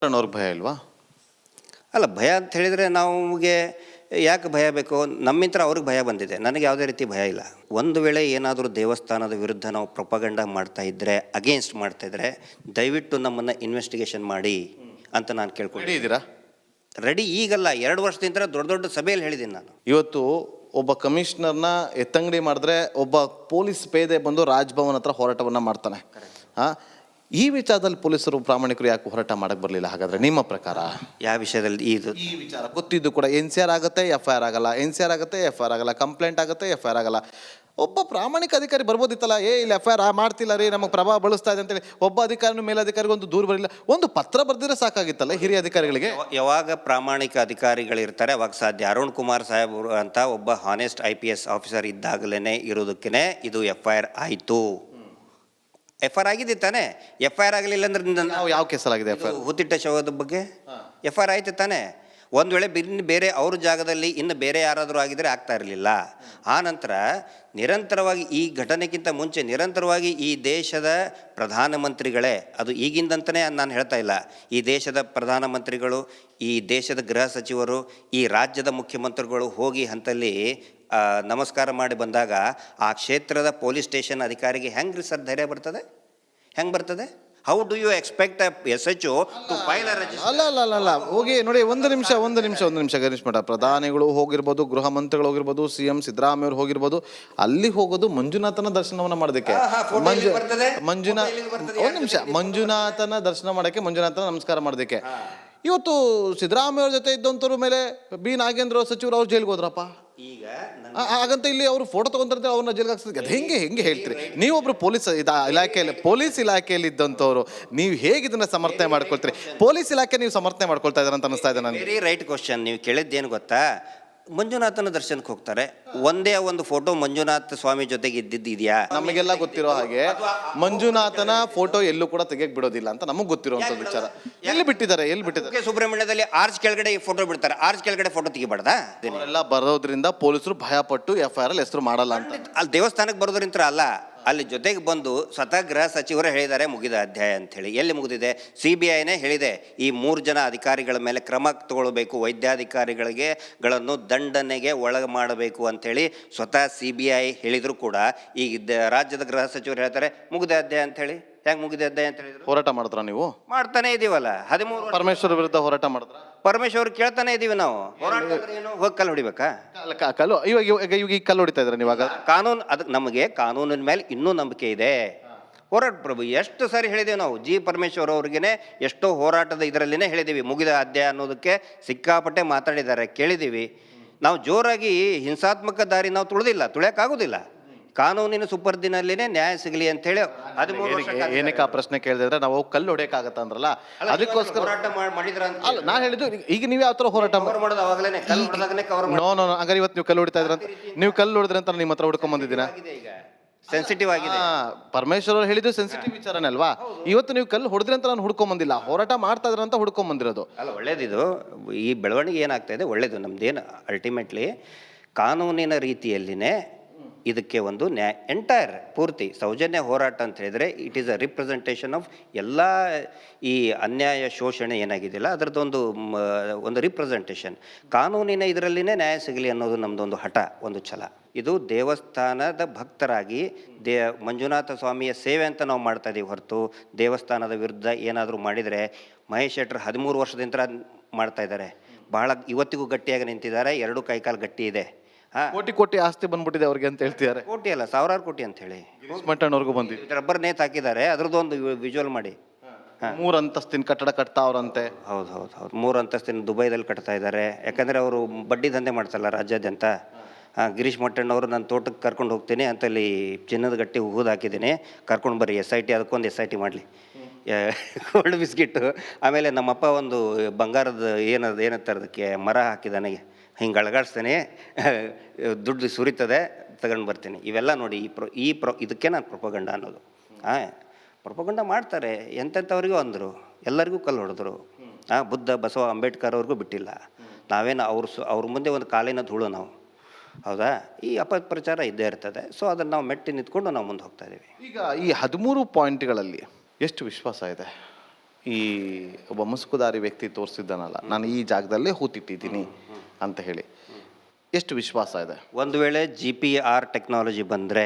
ಅವ್ರಿಗೆ ಭಯ ಇಲ್ವಾ? ಅಲ್ಲ, ಭಯ ಅಂತ ಹೇಳಿದರೆ ನಮಗೆ ಯಾಕೆ ಭಯ ಬೇಕು? ನಮ್ಮಿಂದ ಅವ್ರಿಗೆ ಭಯ ಬಂದಿದೆ, ನನಗೆ ಯಾವುದೇ ರೀತಿ ಭಯ ಇಲ್ಲ. ಒಂದು ವೇಳೆ ಏನಾದರೂ ದೇವಸ್ಥಾನದ ವಿರುದ್ಧ ನಾವು ಪ್ರೊಪಗಂಡ ಮಾಡ್ತಾ ಇದ್ದರೆ, ಅಗೇನ್ಸ್ಟ್ ಮಾಡ್ತಾ ಇದ್ದರೆ, ದಯವಿಟ್ಟು ನಮ್ಮನ್ನು ಇನ್ವೆಸ್ಟಿಗೇಷನ್ ಮಾಡಿ ಅಂತ ನಾನು ಕೇಳ್ಕೊಂಡಿದ್ದೀರಾ? ರೆಡಿ ಈಗಲ್ಲ, 2 ವರ್ಷದಿಂದ ದೊಡ್ಡ ದೊಡ್ಡ ಸಭೆಯಲ್ಲಿ ಹೇಳಿದ್ದೀನಿ ನಾನು. ಇವತ್ತು ಒಬ್ಬ ಕಮಿಷನರ್ನ ಎತ್ತಂಗಡಿ ಮಾಡಿದ್ರೆ ಒಬ್ಬ ಪೊಲೀಸ್ ಪೇದೆ ಬಂದು ರಾಜ್ಭವನ್ ಹತ್ರ ಹೋರಾಟವನ್ನು ಮಾಡ್ತಾನೆ. ಈ ವಿಚಾರದಲ್ಲಿ ಪೊಲೀಸರು ಪ್ರಾಮಾಣಿಕರು ಯಾಕೆ ಹೋರಾಟ ಮಾಡಕ್ಕೆ ಬರಲಿಲ್ಲ ಹಾಗಾದ್ರೆ ನಿಮ್ಮ ಪ್ರಕಾರ? ಯಾವ ವಿಷಯದಲ್ಲಿ? ಈ ವಿಚಾರ ಗೊತ್ತಿದ್ದು ಕೂಡ NCR ಆಗುತ್ತೆ, FIR ಆಗಲ್ಲ, NCR ಆಗುತ್ತೆ, FIR ಆಗಲ್ಲ, ಕಂಪ್ಲೇಂಟ್ ಆಗುತ್ತೆ, FIR ಆಗಲ್ಲ. ಒಬ್ಬ ಪ್ರಾಮಾಣಿಕ ಅಧಿಕಾರಿ ಬರ್ಬೋದಿತ್ತಲ್ಲ, ಇಲ್ಲಿ FIR ಮಾಡ್ತಿಲ್ಲ ರೀ, ನಮಗೆ ಪ್ರಭಾವ ಬಳಸ್ತಾ ಇದೆ ಅಂತೇಳಿ ಒಬ್ಬ ಅಧಿಕಾರಿನೂ ಮೇಲಧಿಕಾರಿಗೆ ಒಂದು ದೂರು ಬರಲಿಲ್ಲ, ಒಂದು ಪತ್ರ ಬರೆದಿದ್ರೆ ಸಾಕಾಗಿತ್ತಲ್ಲ ಹಿರಿಯ ಅಧಿಕಾರಿಗಳಿಗೆ. ಯಾವಾಗ ಪ್ರಾಮಾಣಿಕ ಅಧಿಕಾರಿಗಳಿರ್ತಾರೆ ಅವಾಗ ಸಾಧ್ಯ. ಅರುಣ್ ಕುಮಾರ್ ಸಾಹೇಬರು ಅಂತ ಒಬ್ಬ ಹಾನೆಸ್ಟ್ IPS ಆಫೀಸರ್ ಇದ್ದಾಗಲೇ ಇರೋದಕ್ಕೇ ಇದು FIR ಆಯಿತು. FIR ಆಗಿದೆ ತಾನೆ? FIR ಆಗಲಿಲ್ಲ ಅಂದ್ರೆ ಯಾವ ಕೇಸಲ್ಲಾಗಿದೆ? ಹುತ್ತಿಟ್ಟ ಶವದ ಬಗ್ಗೆ FIR ಆಯ್ತು ತಾನೆ? ಒಂದು ವೇಳೆ ಬೇರೆ ಅವ್ರ ಜಾಗದಲ್ಲಿ ಇನ್ನು ಬೇರೆ ಯಾರಾದರೂ ಆಗಿದ್ರೆ ಆಗ್ತಾ ಇರಲಿಲ್ಲ. ಆ ನಂತರ ನಿರಂತರವಾಗಿ ಈ ಘಟನೆಗಿಂತ ಮುಂಚೆ ನಿರಂತರವಾಗಿ ಈ ದೇಶದ ಪ್ರಧಾನಮಂತ್ರಿಗಳೇ, ಅದು ಈಗಿಂದಂತಲೇ ನಾನು ಹೇಳ್ತಾ ಇಲ್ಲ, ಈ ದೇಶದ ಪ್ರಧಾನಮಂತ್ರಿಗಳು, ಈ ದೇಶದ ಗೃಹ ಸಚಿವರು, ಈ ರಾಜ್ಯದ ಮುಖ್ಯಮಂತ್ರಿಗಳು ಹೋಗಿ ಹಂತಲ್ಲಿ ನಮಸ್ಕಾರ ಮಾಡಿ ಬಂದಾಗ ಆ ಕ್ಷೇತ್ರದ ಪೊಲೀಸ್ ಸ್ಟೇಷನ್ ಅಧಿಕಾರಿಗೆ ಹೆಂಗೆ ಸರ್ ಧೈರ್ಯ ಬರ್ತದೆ? ಹೆಂಗೆ ಬರ್ತದೆ? How do you expect SHO to file a register? ಅಲ್ಲ ಹೋಗಿ ನೋಡಿ, ಒಂದು ನಿಮಿಷ ಗಣೇಶ್ ಮಠ. ಪ್ರಧಾನಿಗಳು ಹೋಗಿರ್ಬೋದು, ಗೃಹ ಮಂತ್ರಿಗಳು ಹೋಗಿರ್ಬೋದು, CM ಸಿದ್ದರಾಮಯ್ಯ ಅವರು ಹೋಗಿರ್ಬೋದು, ಅಲ್ಲಿ ಹೋಗೋದು ಮಂಜುನಾಥನ ದರ್ಶನವನ್ನ ಮಾಡೋದಕ್ಕೆ. ಮಂಜುನಾಥನ ದರ್ಶನ ಮಾಡೋಕ್ಕೆ, ಮಂಜುನಾಥನ ನಮಸ್ಕಾರ ಮಾಡೋದಕ್ಕೆ. ಇವತ್ತು ಸಿದ್ದರಾಮಯ್ಯ ಅವ್ರ ಜೊತೆ ಇದ್ದಂಥವ್ರ ಮೇಲೆ B ನಾಗೇಂದ್ರ ಸಚಿವರು ಅವ್ರು ಜೈಲ್ಗೆ ಹೋದ್ರಪ್ಪ. ಈಗ ಹಾಗಂತ ಇಲ್ಲಿ ಅವರು ಫೋಟೋ ತಗೊಂತಾರೆ, ಅವ್ರನ್ನ ಜೈಲ್ಗೆ ಹಾಕ್ಸಿದ್ರೆ ಅದು ಹೆಂಗೆ ಹೇಳ್ತೀರಿ? ನೀವೊಬ್ರು ಪೊಲೀಸ್ ಇಲಾಖೆಯಲ್ಲಿ ಇದ್ದಂಥವ್ರು, ನೀವು ಹೇಗೆ ಇದನ್ನ ಸಮರ್ಥನೆ ಮಾಡ್ಕೊಳ್ತೀರಿ? ಪೊಲೀಸ್ ಇಲಾಖೆ ನೀವು ಸಮರ್ಥನೆ ಮಾಡ್ಕೊಳ್ತಾ ಇದ್ದಾರೆ ಅಂತ ಅನಿಸ್ತಾ ಇದೆ ನನಗೆ. Very right question. ನೀವು ಕೇಳಿದ್ದೇನು ಗೊತ್ತಾ? ಮಂಜುನಾಥನ ದರ್ಶನಕ್ಕೆ ಹೋಗ್ತಾರೆ, ಒಂದೇ ಒಂದು ಫೋಟೋ ಮಂಜುನಾಥ ಸ್ವಾಮಿ ಜೊತೆಗೆ ಇದ್ದಿದ್ದಿದೆಯಾ? ನಮಗೆಲ್ಲ ಗೊತ್ತಿರೋ ಹಾಗೆ ಮಂಜುನಾಥನ ಫೋಟೋ ಎಲ್ಲೂ ಕೂಡ ತೆಗೆಯಕ್ ಬಿಡೋದಿಲ್ಲ ಅಂತ ನಮಗೆ ಗೊತ್ತಿರುವಂತ ವಿಚಾರ. ಎಲ್ಲಿ ಬಿಟ್ಟಿದ್ದಾರೆ? ಸುಬ್ರಹ್ಮಣ್ಯದಲ್ಲಿ ಆರ್ಚ್ ಕೆಳಗಡೆ ಫೋಟೋ ಬಿಡ್ತಾರೆ, ಆರ್ಚ್ ಕೆಳಗಡೆ ಫೋಟೋ ತೆಗಿಬಾರ್ದಾ? ಎಲ್ಲ ಬರೋದ್ರಿಂದ ಪೊಲೀಸರು ಭಯ ಪಟ್ಟು FIR ಅಲ್ಲಿ ಹೆಸರು ಮಾಡಲ್ಲ ಅಂತ. ಅಲ್ಲಿ ದೇವಸ್ಥಾನಕ್ಕೆ ಬರೋದ್ರಿಂತ ಅಲ್ಲ, ಅಲ್ಲಿ ಜೊತೆಗೆ ಬಂದು ಸ್ವತಃ ಗೃಹ ಸಚಿವರು ಹೇಳಿದ್ದಾರೆ ಮುಗಿದ ಅಧ್ಯಾಯ ಅಂಥೇಳಿ. ಎಲ್ಲಿ ಮುಗಿದಿದೆ? CBIನೇ ಹೇಳಿದೆ, ಈ 3 ಜನ ಅಧಿಕಾರಿಗಳ ಮೇಲೆ ಕ್ರಮ ತಗೊಳ್ಬೇಕು, ವೈದ್ಯಾಧಿಕಾರಿಗಳನ್ನು ದಂಡನೆಗೆ ಒಳಗೆ ಮಾಡಬೇಕು ಅಂಥೇಳಿ ಸ್ವತಃ CBI ಹೇಳಿದ್ರು ಕೂಡ ಈಗ ರಾಜ್ಯದ ಗೃಹ ಸಚಿವರು ಹೇಳ್ತಾರೆ ಮುಗಿದ ಅಧ್ಯಾಯ ಅಂಥೇಳಿ. ಹೆಂಗೆ ಮುಗಿದ ಅಧ್ಯಾಯ ಅಂತ ಹೇಳಿದ್ರು? ಹೋರಾಟ ಮಾಡಿದ್ರ ನೀವು? ಮಾಡ್ತಾನೆ ಇದೀವಲ್ಲ. 13 ಪರಮೇಶ್ವರ್ ವಿರುದ್ಧ ಹೋರಾಟ ಮಾಡಿದ್ರ? ಪರಮೇಶ್ವರ್ ಕೇಳ್ತಾನೆ ಇದೀವಿ ನಾವು. ಹೋರಾಟ ಏನು? ಹೋಗಿ ಕಲ್ಲು ಹೊಡಿಬೇಕಾ? ಕಲ್ಲು ಇವಾಗ ಈ ಕಲ್ಲು ಹೊಡಿತಾ ಇದ್ರೆ ನೀವಾಗ? ಕಾನೂನು, ಅದಕ್ಕೆ ನಮಗೆ ಕಾನೂನಿನ ಮೇಲೆ ಇನ್ನೂ ನಂಬಿಕೆ ಇದೆ. ಹೋರಾಟ ಪ್ರಭು ಎಷ್ಟು ಸಾರಿ ಹೇಳಿದ್ದೇವೆ ನಾವು. ಪರಮೇಶ್ವರ್ ಅವ್ರಿಗೇನೆ ಎಷ್ಟೋ ಹೋರಾಟದ ಇದರಲ್ಲಿನೇ ಹೇಳಿದ್ದೀವಿ ಮುಗಿದ ಅಧ್ಯಾಯ ಅನ್ನೋದಕ್ಕೆ. ಸಿಕ್ಕಾಪಟ್ಟೆ ಮಾತಾಡಿದ್ದಾರೆ, ಕೇಳಿದ್ದೀವಿ ನಾವು. ಜೋರಾಗಿ ಹಿಂಸಾತ್ಮಕ ದಾರಿ ನಾವು ತುಳಿಯೋಕ್ಕಾಗೋದಿಲ್ಲ. ಕಾನೂನಿನ ಸುಪರ್ದಿನಲ್ಲಿನೇ ನ್ಯಾಯ ಸಿಗಲಿ ಅಂತ ಹೇಳಿ 13 ವರ್ಷ ಏನಕ್ಕೆ ಆ ಪ್ರಶ್ನೆ ಕೇಳಿದ್ರೆ, ನಾವು ಕಲ್ಲು ಹೊಡೆಯಕ್ಕಾಗತ್ತ ಅಂದ್ರಲ್ಲ, ಅದಕ್ಕೋಸ್ಕರ ಹೋರಾಟ ಮಾಡಿದ್ರ ಅಂತ. ಅಲ್ಲ, ನಾ ಹೇಳಿದ್ದು ಈಗ ನೀವು ಯಾವ ತರ ಹೋರಾಟ ಮಾಡೋದು? ಅವಾಗಲೇ ಕಲ್ಲು ಹೊಡೆದಾಗನೇ ಕವರ್ ಮಾಡಿ. ನೋ ಹಂಗಾರೆ ಇವತ್ತು ನೀವು ಕಲ್ಲು ಹೊಡಿತಾ ಇದ್ರ ಅಂತ, ನೀವು ಕಲ್ಲು ಹೊಡೆದ್ರೆ ಅಂತ ನಿಮ್ಮ ಹತ್ರ ಹುಡ್ಕೊಂಡ್ ಬಂದಿದ್ದೀನ. ಈಗ ಸೆನ್ಸಿಟಿವ್ ಆಗಿದೆ. ಪರಮೇಶ್ವರ್ ಅವ್ರು ಹೇಳಿದ್ದು ಸೆನ್ಸಿಟಿವ್ ವಿಚಾರನೇ ಅಲ್ವಾ? ಇವತ್ತು ನೀವು ಕಲ್ಲು ಹೊಡೆದ್ರಿ ಅಂತ ನಾನು ಹುಡ್ಕೊಂಡ್ ಬಂದಿಲ್ಲ, ಹೋರಾಟ ಮಾಡ್ತಾ ಇದ್ರ ಅಂತ ಹುಡ್ಕೊಂಡ್ ಬಂದಿರೋದು. ಅಲ್ಲ, ಒಳ್ಳೇದಿದು. ಈ ಬೆಳವಣಿಗೆ ಏನಾಗ್ತಾ ಇದೆ ಒಳ್ಳೇದು. ನಮ್ದೇನು ಅಲ್ಟಿಮೇಟ್ಲಿ ಕಾನೂನಿನ ರೀತಿಯಲ್ಲಿನೇ ಇದಕ್ಕೆ ಒಂದು ಎಂಟೈರ್ ಪೂರ್ತಿ ಸೌಜನ್ಯ ಹೋರಾಟ ಅಂತ ಹೇಳಿದರೆ it is a representation of ಎಲ್ಲ ಈ ಅನ್ಯಾಯ ಶೋಷಣೆ ಏನಾಗಿದೆಯಲ್ಲ ಅದರದ್ದೊಂದು ರಿಪ್ರೆಸೆಂಟೇಷನ್. ಕಾನೂನಿನ ಇದರಲ್ಲಿನೇ ನ್ಯಾಯ ಸಿಗಲಿ ಅನ್ನೋದು ನಮ್ಮದೊಂದು ಹಠ, ಒಂದು ಛಲ. ಇದು ದೇವಸ್ಥಾನದ ಭಕ್ತರಾಗಿ ಮಂಜುನಾಥ ಸ್ವಾಮಿಯ ಸೇವೆ ಅಂತ ನಾವು ಮಾಡ್ತಾ ಇದ್ದೀವಿ ಹೊರತು ದೇವಸ್ಥಾನದ ವಿರುದ್ಧ ಏನಾದರೂ ಮಾಡಿದರೆ, ಮಹೇಶ್ ಶೆಟ್ಟರ್ 13 ವರ್ಷದಿಂದ ಮಾಡ್ತಾ ಇದ್ದಾರೆ, ಬಹಳ ಇವತ್ತಿಗೂ ಗಟ್ಟಿಯಾಗಿ ನಿಂತಿದ್ದಾರೆ, 2 ಕೈಕಾಲು ಗಟ್ಟಿ ಇದೆ. ಕೋಟಿ ಆಸ್ತಿ ಬಂದ್ಬಿಟ್ಟಿದೆ ಅವ್ರಿಗೆ ಅಂತ ಹೇಳ್ತಿದ್ದಾರೆ. ಕೋಟಿ ಅಲ್ಲ, ಸಾವಿರಾರು ಕೋಟಿ ಅಂತ ಹೇಳಿ ಮಟ್ಟಣ್ಣವ್ರಿಗೂ ಬಂದಿದೆ. ರಬ್ಬರ್ ನೇತ್ ಹಾಕಿದ್ದಾರೆ, ಅದ್ರದ್ದೊಂದು ವಿಜುವಲ್ ಮಾಡಿ. 3 ಅಂತಸ್ತಿನ ಕಟ್ಟಡ ಕಟ್ತಾ ಅವ್ರಂತೆ. ಹೌದು 3 ಅಂತಸ್ತಿನ ದುಬೈದಲ್ಲಿ ಕಟ್ತಾ ಇದ್ದಾರೆ. ಯಾಕಂದರೆ ಅವರು ಬಡ್ಡಿ ದಂಧೆ ಮಾಡ್ತಾರಲ್ಲ ರಾಜ್ಯಾದ್ಯಂತ. ಗಿರೀಶ್ ಮಟ್ಟಣ್ಣವರು ನನ್ನ ತೋಟಕ್ಕೆ ಕರ್ಕೊಂಡು ಹೋಗ್ತೀನಿ ಅಂತ ಅಲ್ಲಿ ಚಿನ್ನದ ಗಟ್ಟಿ ಹೂದು ಹಾಕಿದ್ದೀನಿ, ಕರ್ಕೊಂಡು ಬರ್ರಿ SIT, ಅದಕ್ಕೊಂದು SIT ಮಾಡಲಿ, ಕೋಲ್ಡ್ ಬಿಸ್ಕಿಟ್ಟು. ಆಮೇಲೆ ನಮ್ಮಪ್ಪ ಒಂದು ಬಂಗಾರದ ಏನತ್ತರದಕ್ಕೆ ಮರ ಹಾಕಿದಾನೆ, ಹಿಂಗೆ ಅಳಗಾಡಿಸ್ತಾನೆ, ದುಡ್ಡು ಸುರಿತದೆ, ತಗೊಂಡು ಬರ್ತೀನಿ. ಇವೆಲ್ಲ ನೋಡಿ, ಇದಕ್ಕೆ ನಾನು ಪ್ರೊಪಗಂಡ ಅನ್ನೋದು. ಪ್ರೊಪಗಂಡ ಮಾಡ್ತಾರೆ. ಎಂತೆಂಥವ್ರಿಗೂ ಅಂದರು, ಎಲ್ಲರಿಗೂ ಕಲ್ಲು ಹೊಡೆದ್ರು. ಬುದ್ಧ, ಬಸವ, ಅಂಬೇಡ್ಕರ್ ಅವ್ರಿಗೂ ಬಿಟ್ಟಿಲ್ಲ. ನಾವೇನು ಅವ್ರ ಮುಂದೆ ಒಂದು ಕಾಲಿನ ಧೂಳು ನಾವು. ಹೌದಾ? ಈ ಅಪಪ್ರಚಾರ ಇದ್ದೇ ಇರ್ತದೆ. ಸೊ ಅದನ್ನು ನಾವು ಮೆಟ್ಟಿ ನಿಂತ್ಕೊಂಡು ನಾವು ಮುಂದೆ ಹೋಗ್ತಾ ಇದ್ದೀವಿ. ಈಗ ಈ 13 ಪಾಯಿಂಟ್ಗಳಲ್ಲಿ ಎಷ್ಟು ವಿಶ್ವಾಸ ಇದೆ? ಈ ಒಬ್ಬ ಮುಸುಕುದಾರಿ ವ್ಯಕ್ತಿ ತೋರಿಸಿದ್ದಾನಲ್ಲ, ನಾನು ಈ ಜಾಗದಲ್ಲೇ ಹೂತಿಟ್ಟಿದ್ದೀನಿ ಅಂತ ಹೇಳಿ, ಎಷ್ಟು ವಿಶ್ವಾಸ ಇದೆ? ಒಂದು ವೇಳೆ GPR ಟೆಕ್ನಾಲಜಿ ಬಂದರೆ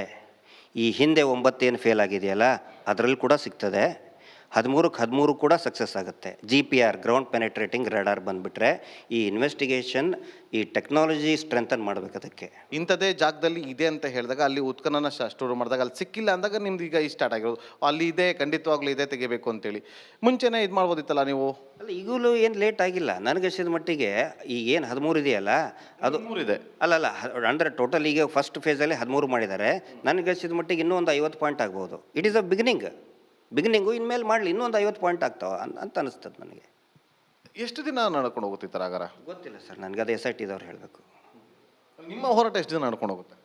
ಈ ಹಿಂದೆ 9 ಏನು ಫೇಲ್ ಆಗಿದೆಯಲ್ಲ ಅದರಲ್ಲಿ ಕೂಡ ಸಿಗ್ತದೆ. 13ಕ್ಕೆ 13 ಕೂಡ ಸಕ್ಸಸ್ ಆಗುತ್ತೆ. GPR ಗ್ರೌಂಡ್ ಪೆನೆಟ್ರೇಟಿಂಗ್ ರೆಡಾರ್ ಬಂದುಬಿಟ್ರೆ ಈ ಇನ್ವೆಸ್ಟಿಗೇಷನ್, ಈ ಟೆಕ್ನಾಲಜಿ ಸ್ಟ್ರೆಂಥನ್ ಮಾಡಬೇಕು. ಅದಕ್ಕೆ ಇಂಥದ್ದೇ ಜಾಗದಲ್ಲಿ ಇದೆ ಅಂತ ಹೇಳಿದಾಗ ಅಲ್ಲಿ ಉತ್ಖನನ ಸ್ಟೋರ್ ಮಾಡಿದಾಗ ಅಲ್ಲಿ ಸಿಕ್ಕಿಲ್ಲ ಅಂದಾಗ ನಿಮ್ದು ಈಗ ಸ್ಟಾರ್ಟ್ ಆಗಿರೋದು ಅಲ್ಲಿ ಇದೆ, ಖಂಡಿತವಾಗ್ಲೂ ಇದೆ, ತೆಗಿಬೇಕು ಅಂತೇಳಿ. ಮುಂಚೆನೇ ಇದು ಮಾಡ್ಬೋದಿತ್ತಲ್ಲ ನೀವು? ಅಲ್ಲ, ಈಗಲೂ ಏನು ಲೇಟ್ ಆಗಿಲ್ಲ. ನನಗನ್ಸಿದ ಮಟ್ಟಿಗೆ ಈಗ ಏನು 13 ಇದೆಯಲ್ಲ ಅದು ಇದೆ. ಅಲ್ಲ ಅಂದರೆ ಟೋಟಲ್ ಈಗ ಫಸ್ಟ್ ಫೇಸಲ್ಲಿ 13 ಮಾಡಿದ್ದಾರೆ. ನನಗನ್ಸಿದ ಮಟ್ಟಿಗೆ ಇನ್ನೂ ಒಂದು 50 ಪಾಯಿಂಟ್ ಆಗ್ಬೋದು. It is a beginning. ಇನ್ಮೇಲೆ ಮಾಡಲಿ ಇನ್ನೂ ಒಂದು 50 ಪಾಯಿಂಟ್ ಆಗ್ತಾವ ಅಂತ ಅನಿಸ್ತದೆ ನನಗೆ. ಎಷ್ಟು ದಿನ ನಡ್ಕೊಂಡು ಹೋಗುತ್ತೆ ಈ ಥರ ಆಗಾರ? ಗೊತ್ತಿಲ್ಲ ಸರ್ ನನಗೆ, ಅದು SITದವ್ರು ಹೇಳಬೇಕು. ನಿಮ್ಮ ಹೋರಾಟ ಎಷ್ಟು ದಿನ ನಡ್ಕೊಂಡು ಹೋಗುತ್ತೆ?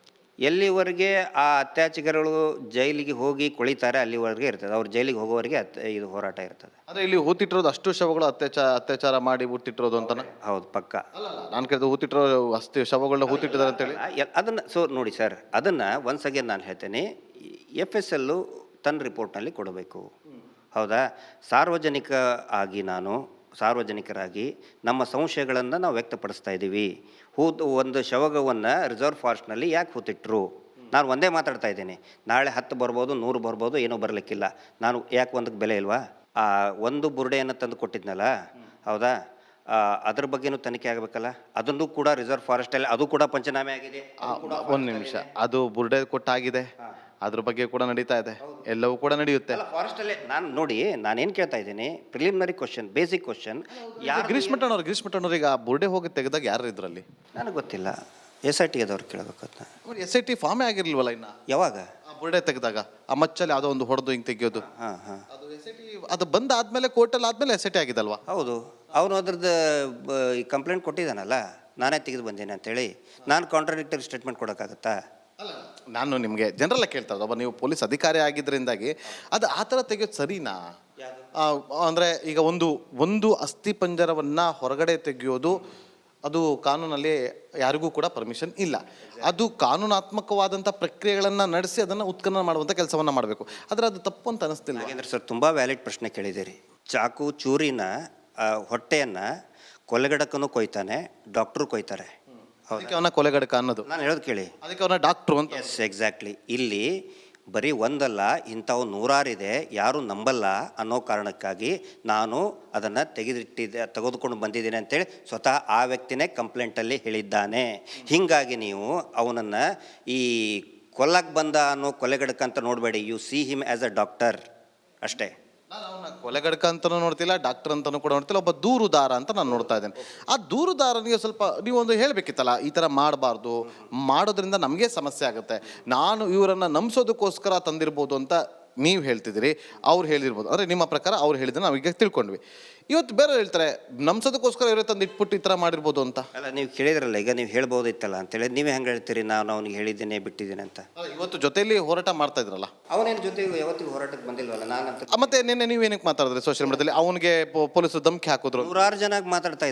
ಎಲ್ಲಿವರೆಗೆ ಆ ಅತ್ಯಾಚಾರಿಗಳು ಜೈಲಿಗೆ ಹೋಗಿ ಕೊಳಿತಾರೆ ಅಲ್ಲಿವರೆಗೆ ಇರ್ತದೆ. ಅವ್ರು ಜೈಲಿಗೆ ಹೋಗೋವರೆಗೆ ಇದು ಹೋರಾಟ ಇರ್ತದೆ. ಅಂದರೆ ಇಲ್ಲಿ ಹೂತಿಟ್ಟಿರೋದು ಅಷ್ಟು ಶವಗಳು ಅತ್ಯಾಚಾರ ಮಾಡಿ ಹುಟ್ಟಿಟ್ಟಿರೋದು ಅಂತನ? ಹೌದು, ಪಕ್ಕ. ನಾನು ಕೇಳಿದ ಹೂತಿಟ್ಟಿರೋ ಅಷ್ಟು ಶವಗಳನ್ನ ಹೂತಿಟ್ಟಿದ್ದಾರೆ ಅಂತೇಳಿ. ಅದನ್ನು ನೋಡಿ ಸರ್, ಅದನ್ನು ಒನ್ಸ್ ಅಗೇನ್ ನಾನು ಹೇಳ್ತೇನೆ, FSL ತನ್ನ ರಿಪೋರ್ಟ್ನಲ್ಲಿ ಕೊಡಬೇಕು. ಹೌದಾ? ಸಾರ್ವಜನಿಕರಾಗಿ ನಮ್ಮ ಸಂಶಯಗಳನ್ನು ನಾವು ವ್ಯಕ್ತಪಡಿಸ್ತಾ ಇದ್ದೀವಿ. ಒಂದು ಶವಗವನ್ನು ರಿಸರ್ವ್ ಫಾರೆಸ್ಟ್ನಲ್ಲಿ ಯಾಕೆ ಹೂತಿಟ್ರು? ನಾನು ಒಂದೇ ಮಾತಾಡ್ತಾ ಇದ್ದೀನಿ. ನಾಳೆ 10 ಬರ್ಬೋದು, 100 ಬರ್ಬೋದು, ಏನೂ ಬರಲಿಕ್ಕಿಲ್ಲ. ನಾನು ಯಾಕೆ ಒಂದಕ್ಕೆ ಬೆಲೆ ಇಲ್ವಾ? ಆ ಒಂದು ಬುರುಡೆಯನ್ನು ತಂದು ಕೊಟ್ಟಿದ್ನಲ್ಲ, ಹೌದಾ, ಅದ್ರ ಬಗ್ಗೆನೂ ತನಿಖೆ ಆಗಬೇಕಲ್ಲ. ಅದನ್ನು ಕೂಡ ರಿಸರ್ವ್ ಫಾರೆಸ್ಟಲ್ಲಿ ಅದು ಕೂಡ ಪಂಚನಾಮೆ ಆಗಿದೆ. ಒಂದು ನಿಮಿಷ, ಅದು ಬುರುಡೆ ಕೊಟ್ಟಾಗಿದೆ, ಅದ್ರ ಬಗ್ಗೆ ಕೂಡ ನಡೀತಾ ಇದೆ, ಎಲ್ಲವೂ ಕೂಡ ನಡೆಯುತ್ತೆ. ಫಾರೆಸ್ಟಲ್ಲೇ ನಾನೇನು ಕೇಳ್ತಾ ಇದ್ದೀನಿ, preliminary question, basic question. Girish ಮಠಣ್ಣವ್ರು ಈಗ ಬುರುಡೆ ಹೋಗಿ ತೆಗೆದಾಗ ಯಾರು ಇದ್ರಲ್ಲಿ? ನನಗೆ ಗೊತ್ತಿಲ್ಲ. SITದವ್ರು ಕೇಳಬೇಕು ಅದನ್ನ. SIT ಫಾರ್ಮೇ ಆಗಿರ್ಲಿಲ್ವಲ್ಲ ಇನ್ನ? ಯಾವಾಗ ಬುರುಡೆ ತೆಗೆದಾಗ ಆ ಮಚ್ಚಲ್ಲಿ ಯಾವುದೋ ಒಂದು ಹೊಡೆದು ಹಿಂಗೆ ತೆಗಿಯೋದು, ಅದು SIT ಅದು ಬಂದಾದ್ಮೇಲೆ ಕೋರ್ಟಲ್ಲಿ ಆದ್ಮೇಲೆ SIT ಆಗಿದಲ್ವಾ? ಹೌದು, ಅವನು ಅದ್ರದ್ದು ಕಂಪ್ಲೇಂಟ್ ಕೊಟ್ಟಿದ್ದಾನಲ್ಲ, ನಾನೇ ತೆಗೆದು ಬಂದೇನೆ ಅಂತೇಳಿ. ನಾನು ಕಾಂಟ್ರಾಡಿಕ್ಟರಿ ಸ್ಟೇಟ್ಮೆಂಟ್ ಕೊಡೋಕ್ಕಾಗತ್ತಾ? ನಾನು ನಿಮಗೆ ಜನರಲ್ಲ ಕೇಳ್ತಾ ಇರೋದು, ಒಬ್ಬ ನೀವು ಪೊಲೀಸ್ ಅಧಿಕಾರಿ ಆಗಿದ್ದರಿಂದಾಗಿ ಅದು ಆ ಥರ ತೆಗೆಯೋದು ಸರಿನಾ? ಅಂದರೆ ಈಗ ಒಂದು ಅಸ್ಥಿ ಪಂಜರವನ್ನು ಹೊರಗಡೆ ತೆಗೆಯೋದು ಅದು ಕಾನೂನಲ್ಲಿ ಯಾರಿಗೂ ಕೂಡ ಪರ್ಮಿಷನ್ ಇಲ್ಲ. ಅದು ಕಾನೂನಾತ್ಮಕವಾದಂಥ ಪ್ರಕ್ರಿಯೆಗಳನ್ನು ನಡೆಸಿ ಅದನ್ನು ಉತ್ಖನನ ಮಾಡುವಂಥ ಕೆಲಸವನ್ನು ಮಾಡಬೇಕು. ಆದರೆ ಅದು ತಪ್ಪು ಅಂತ ಅನಿಸ್ತಿಲ್ಲ. ಯಾಕೆಂದರೆ ಸರ್, ತುಂಬ ವ್ಯಾಲಿಡ್ ಪ್ರಶ್ನೆ ಕೇಳಿದ್ದೀರಿ. ಚಾಕು ಚೂರಿನ ಹೊಟ್ಟೆಯನ್ನು ಕೊಲೆಗಡಕನು ಕೊಯ್ತಾನೆ, ಡಾಕ್ಟ್ರು ಕೊಯ್ತಾರೆ. ಅದಕ್ಕೆ ಅವನ ಕೊಲೆಗಡಕ ಅನ್ನೋದು. ನಾನು ಹೇಳೋದು ಕೇಳಿ, ಅದಕ್ಕೆ ಅವನ ಡಾಕ್ಟ್ರು ಅಂತ. Yes, exactly. ಇಲ್ಲಿ ಬರೀ ಒಂದಲ್ಲ, ಇಂಥವು 100 ಇದೆ, ಯಾರೂ ನಂಬಲ್ಲ ಅನ್ನೋ ಕಾರಣಕ್ಕಾಗಿ ನಾನು ಅದನ್ನು ತೆಗೆದುಕೊಂಡು ಬಂದಿದ್ದೀನಿ ಅಂತೇಳಿ ಸ್ವತಃ ಆ ವ್ಯಕ್ತಿನೇ ಕಂಪ್ಲೇಂಟಲ್ಲಿ ಹೇಳಿದ್ದಾನೆ. ಹೀಗಾಗಿ ನೀವು ಅವನನ್ನು ಈ ಕೊಲ್ಲಕ್ಕೆ ಬಂದ ಅನ್ನೋ ಕೊಲೆಗಡಕ ಅಂತ ನೋಡಬೇಡಿ. U C him as a doctor ಅಷ್ಟೇ. ನಾನು ಅವನ ಕೊಲೆಗಡಕ ಅಂತಲೂ ನೋಡ್ತಿಲ್ಲ, ಡಾಕ್ಟರ್ ಅಂತಲೂ ಕೂಡ ನೋಡ್ತಿಲ್ಲ, ಒಬ್ಬ ದೂರುದಾರ ಅಂತ ನಾನು ನೋಡ್ತಾ ಇದ್ದೇನೆ. ಆ ದೂರುದಾರನಿಗೆ ಸ್ವಲ್ಪ ನೀವು ಒಂದು ಹೇಳಬೇಕಿತ್ತಲ್ಲ, ಈ ಥರ ಮಾಡಬಾರ್ದು, ಮಾಡೋದ್ರಿಂದ ನಮಗೆ ಸಮಸ್ಯೆ ಆಗುತ್ತೆ, ನಾನು ಇವರನ್ನು ನಂಬಿಸೋದಕ್ಕೋಸ್ಕರ ತಂದಿರ್ಬೋದು ಅಂತ ನೀವು ಹೇಳ್ತಿದ್ದೀರಿ, ಅವ್ರು ಹೇಳಿರ್ಬೋದು. ಅಂದರೆ ನಿಮ್ಮ ಪ್ರಕಾರ ಅವ್ರು ಹೇಳಿದ್ರೆ ನಾವೀಗ ತಿಳ್ಕೊಂಡ್ವಿ. ಇವತ್ತು ಬೇರೆ ಹೇಳ್ತಾರೆ ನಂಬಿಸೋದಕ್ಕೋಸ್ಕರ ಇವರೇ ತಂದು ಇಟ್ಬಿಟ್ಟು ಈ ಥರ ಮಾಡಿರ್ಬೋದು ಅಂತ. ಅಲ್ಲ, ನೀವು ಕೇಳಿದ್ರಲ್ಲ, ಈಗ ನೀವು ಹೇಳ್ಬೋದಿತ್ತಲ್ಲ ಅಂತೇಳಿ. ನೀವೇ ಹೆಂಗೆ ಹೇಳ್ತೀರಿ ನಾನು ಅವ್ನಿಗೆ ಹೇಳಿದ್ದೇನೆ ಬಿಟ್ಟಿದ್ದೇನೆ ಅಂತ? ಇವತ್ತು ಜೊತೆಯಲ್ಲಿ ಹೋರಾಟ ಮಾಡ್ತಾ ಇದ್ರಲ್ಲ, ಅವನೇನು ಜೊತೆಗೆ ಯಾವತ್ತಿಗೂ ಹೋರಾಟಕ್ಕೆ ಬಂದಿಲ್ವಲ್ಲ ನಾನಂತ. ಮತ್ತೆ ನಿನ್ನೆ ನೀವೇನಕ್ಕೆ ಮಾತಾಡಿದ್ರಿ ಸೋಷಿಯಲ್ ಮೀಡಿಯಾದಲ್ಲಿ? ಅವನಿಗೆ ಪೊಲೀಸರು ಧಮಕಿ ಹಾಕಿದ್ರು, 100 ಜನ ಮಾತಾಡ್ತಾ